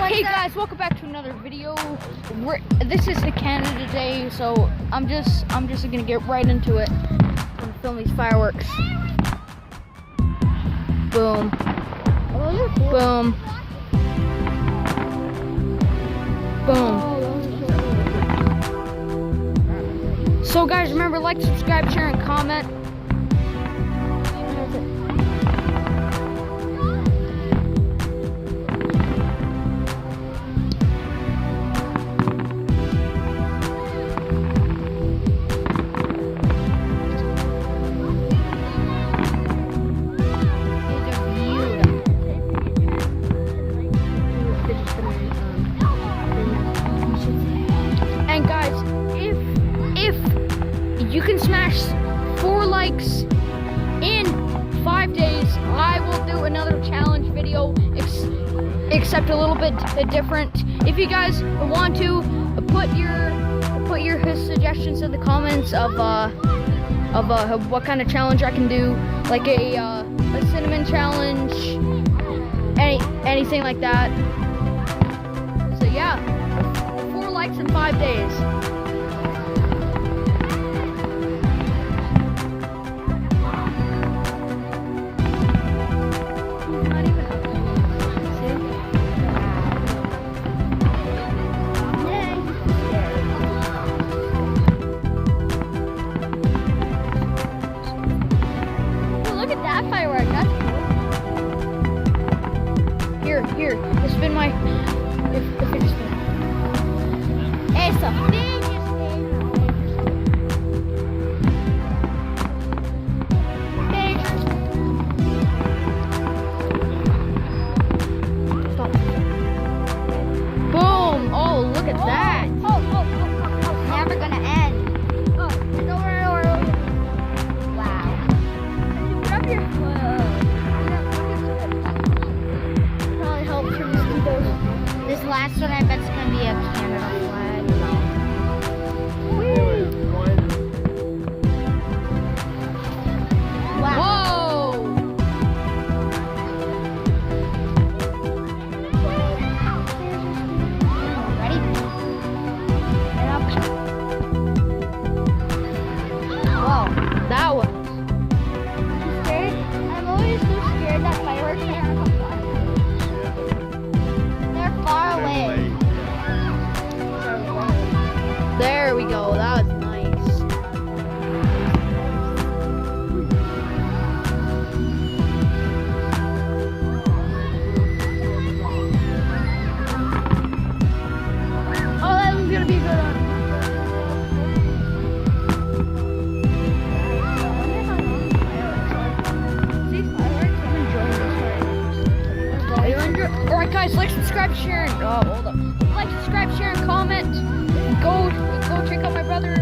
Hey guys, welcome back to another video. This is the Canada Day, so I'm just gonna get right into it. I'm gonna film these fireworks. Boom. Boom. Boom. So guys, remember, like, subscribe, share, and comment. And guys, if you can smash 4 likes in 5 days, I will do another challenge video, except a little bit different. If you guys want to put your suggestions in the comments of what kind of challenge I can do, like a cinnamon challenge, anything like that. So yeah, 4 likes in 5 days. That firework, that's cool. Here, just spin my. If it just spin. It's the biggest thing. Big. Stop. Boom! Oh, look at that. Oh. Never gonna end. Oh, it's over. Wow. Rub your foot. Probably help from mosquitoes. This last one, I bet it's gonna be a Canada flag. Wow. Whoa! Ready? Right up. Whoa. That one. Scared? I'm always so scared that fireworks are gonna come far. They're far away. There we go. That was nice. Oh, that one's gonna be a good one. See, fireworks? I'm enjoying this right now. Alright guys, like, subscribe, share, and hold up. Like, subscribe, share, and comment. Go check out my brother